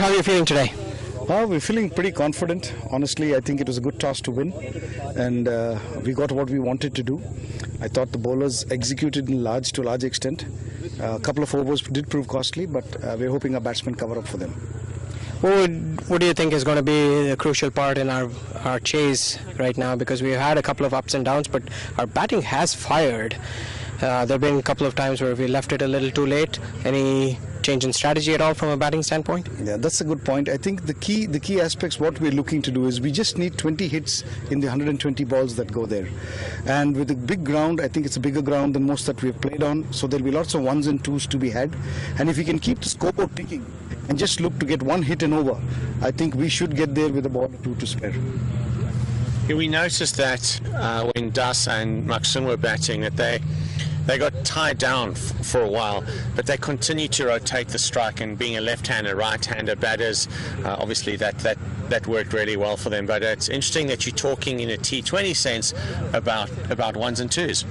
How are you feeling today? We're feeling pretty confident. Honestly, I think it was a good toss to win, and we got what we wanted to do. I thought the bowlers executed to a large extent. A couple of overs did prove costly, but we're hoping our batsmen cover up for them. What do you think is going to be the crucial part in our chase right now? Because we've had a couple of ups and downs, but our batting has fired. There have been a couple of times where we left it a little too late. Any change in strategy at all from a batting standpoint? Yeah, that's a good point. I think the key aspects, what we're looking to do is we just need 20 hits in the 120 balls that go there. And with a big ground, I think it's a bigger ground than most that we've played on. So there'll be lots of ones and twos to be had. And if we can keep the scoreboard ticking and just look to get one hit and over, I think we should get there with a ball or two to spare. Yeah, we noticed that when Das and Maxun were batting, that they got tied down for a while, but they continued to rotate the strike, and being a left-hander, right-hander batters, obviously that worked really well for them. But it's interesting that you're talking in a T20 sense about ones and twos.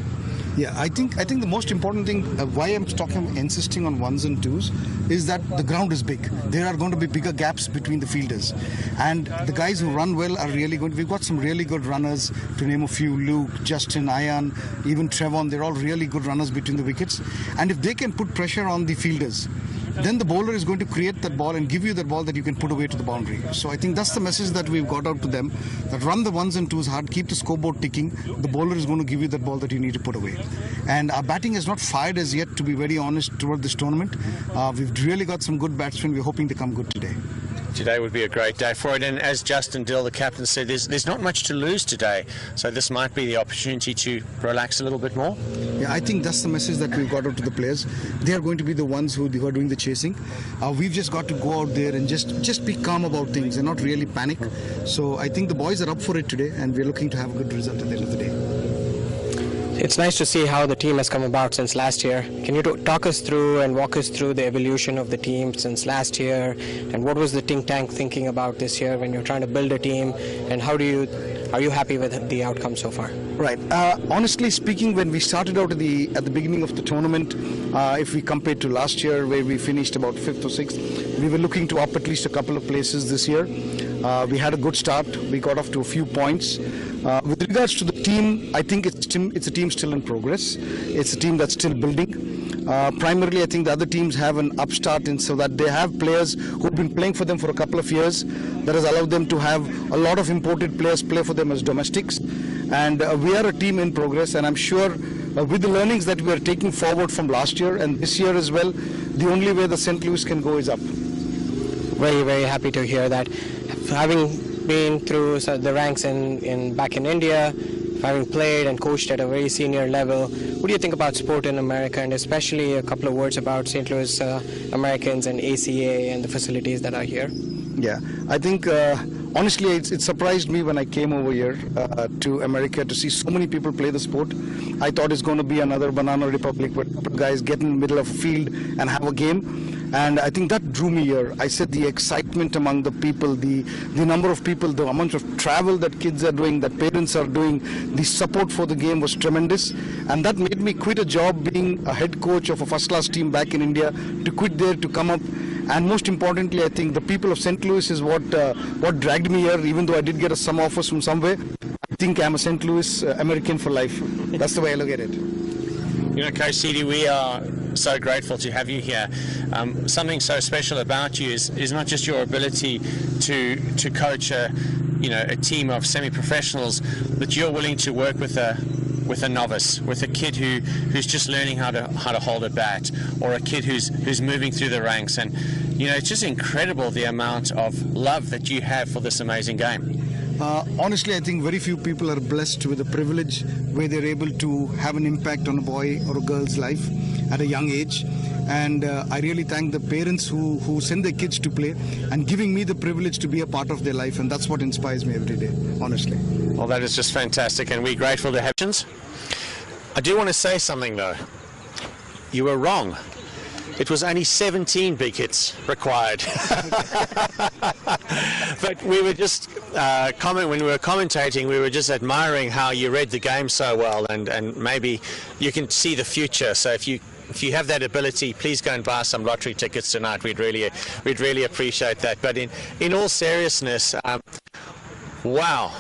Yeah, I think the most important thing, why I'm insisting on ones and twos, is that the ground is big. There are going to be bigger gaps between the fielders, and the guys who run well are really good. We've got some really good runners, to name a few: Luke, Justin, Ayan, even Trevon. They're all really good runners between the wickets, and if they can put pressure on the fielders, then the bowler is going to create that ball and give you that ball that you can put away to the boundary. So I think that's the message that we've got out to them, that run the ones and twos hard, keep the scoreboard ticking. The bowler is going to give you that ball that you need to put away. And our batting has not fired as yet, to be very honest, toward this tournament. We've really got some good batsmen. We're hoping to come good today. Today would be a great day for it, and as Justin Dill, the captain, said, there's not much to lose today, so this might be the opportunity to relax a little bit more. Yeah, I think that's the message that we've got out to the players. They are going to be the ones who are doing the chasing. We've just got to go out there and just be calm about things and not really panic. So I think the boys are up for it today, and we're looking to have a good result at the end of the day. It's nice to see how the team has come about since last year. Can you talk us through and walk us through the evolution of the team since last year, and what was the think tank thinking about this year when you're trying to build a team, and are you happy with the outcome so far? Right. Honestly speaking, when we started out at the beginning of the tournament, if we compare to last year where we finished about 5th or 6th, we were looking to up at least a couple of places this year. We had a good start. We got off to a few points. With regards to the team, I think it's a team still in progress. It's a team that's still building. Primarily, I think the other teams have an upstart in so that they have players who've been playing for them for a couple of years. That has allowed them to have a lot of imported players play for them as domestics. And we are a team in progress, and I'm sure with the learnings that we are taking forward from last year and this year as well, the only way the St. Louis can go is up. Very, very happy to hear that. Having been through the ranks back in India, having played and coached at a very senior level, what do you think about sport in America, and especially a couple of words about St. Louis Americans and ACA and the facilities that are here? Yeah, I think honestly it surprised me when I came over here to America to see so many people play the sport. I thought it's going to be another banana republic where guys get in the middle of a field and have a game. And I think that drew me here. I said the excitement among the people, the number of people, the amount of travel that kids are doing, that parents are doing, the support for the game was tremendous. And that made me quit a job being a head coach of a first-class team back in India, to quit there, to come up. And most importantly, I think the people of St. Louis is what dragged me here, even though I did get some offers from somewhere. I think I'm a St. Louis American for life. That's the way I look at it. You know, Coach Sidi, we are so grateful to have you here. Something so special about you is not just your ability to coach a team of semi-professionals, but you're willing to work with a novice, with a kid who's just learning how to hold a bat, or a kid who's moving through the ranks. And it's just incredible the amount of love that you have for this amazing game. Honestly, I think very few people are blessed with the privilege where they're able to have an impact on a boy or a girl's life at a young age. And I really thank the parents who send their kids to play and giving me the privilege to be a part of their life. And that's what inspires me every day, honestly. Well, that is just fantastic, and we're grateful to have you. I do want to say something, though. You were wrong. It was only 17 big hits required. But we were just when we were commentating, we were just admiring how you read the game so well, and maybe you can see the future. So if you if you have that ability, please go and buy some lottery tickets tonight. We'd really appreciate that. But in all seriousness, wow,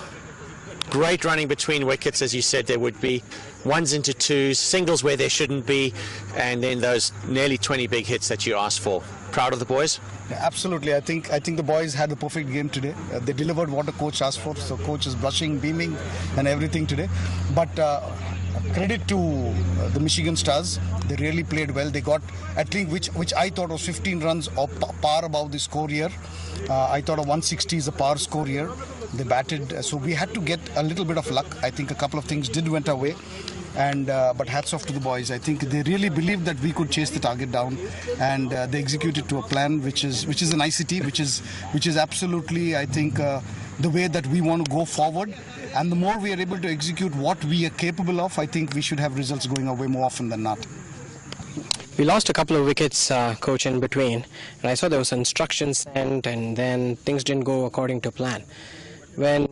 great running between wickets, as you said there would be. Ones into twos, singles where there shouldn't be, and then those nearly 20 big hits that you asked for. Proud of the boys? Yeah, absolutely. I think the boys had the perfect game today. They delivered what the coach asked for. So coach is blushing, beaming, and everything today. But credit to the Michigan Stars. They really played well. They got, I think, which I thought was 15 runs or par above the score here. I thought a 160 is a par score here. They batted, so we had to get a little bit of luck. I think a couple of things did went our way. And but hats off to the boys. I think they really believed that we could chase the target down, and they executed to a plan which is an ICT, which is absolutely, I think, the way that we want to go forward. And the more we are able to execute what we are capable of, I think we should have results going our way more often than not. We lost a couple of wickets, coach, in between, and I saw there was instructions sent, and then things didn't go according to plan. When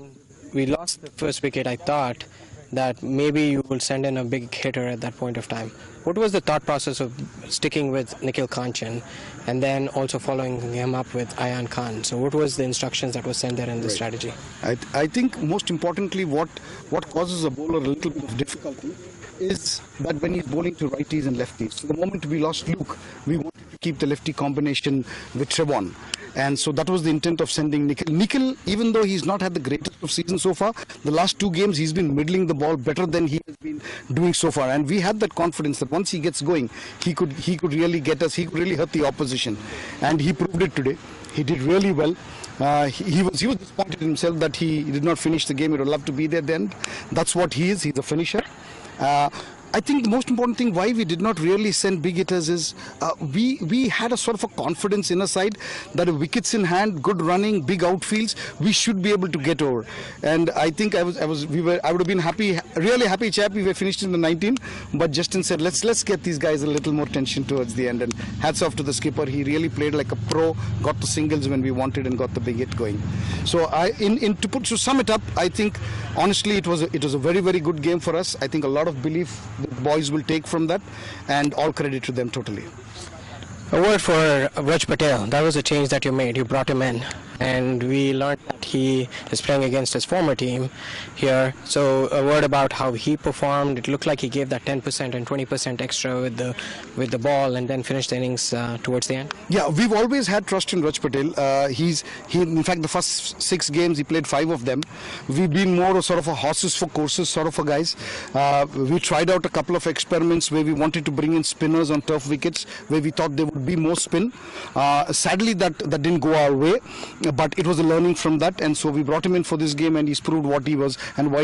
we lost the first wicket, I thought that maybe you will send in a big hitter at that point of time. What was the thought process of sticking with Nikhil Kanchan and then also following him up with Ayan Khan? So what was the instructions that was sent there in the strategy? I think most importantly what causes a bowler a little bit of difficulty is that when he's bowling to righties and lefties. So the moment we lost Luke, we wanted to keep the lefty combination with Trevon. And so that was the intent of sending Nikhil. Nikhil, even though he's not had the greatest of season so far, the last two games he's been middling the ball better than he has been doing so far. And we had that confidence that once he gets going, he could really get us, he could really hurt the opposition. And he proved it today. He did really well. He was disappointed in himself that he did not finish the game. He would love to be there at the end. That's what he is. He's a finisher. I think the most important thing why we did not really send big hitters is we had a sort of a confidence in our side that wickets in hand, good running, big outfields, we should be able to get over. And I think I would have been happy, really happy chap. We were finished in the 19, but Justin said let's get these guys a little more tension towards the end. And hats off to the skipper. He really played like a pro, got the singles when we wanted and got the big hit going. So to sum it up, I think honestly it was a very, very good game for us. I think a lot of belief the boys will take from that, and all credit to them totally. A word for Raj Patel. That was a change that you made. You brought him in, and we learned that he is playing against his former team here. So a word about how he performed. It looked like he gave that 10% and 20% extra with the ball, and then finished the innings towards the end. Yeah, we've always had trust in Raj Patel. He in fact the first 6 games he played 5 of them. We've been more sort of a horses for courses sort of a guys. We tried out a couple of experiments where we wanted to bring in spinners on turf wickets where we thought there would be more spin. Sadly that didn't go our way, but it was a learning from that, and so we brought him in for this game, and he's proved what he was and why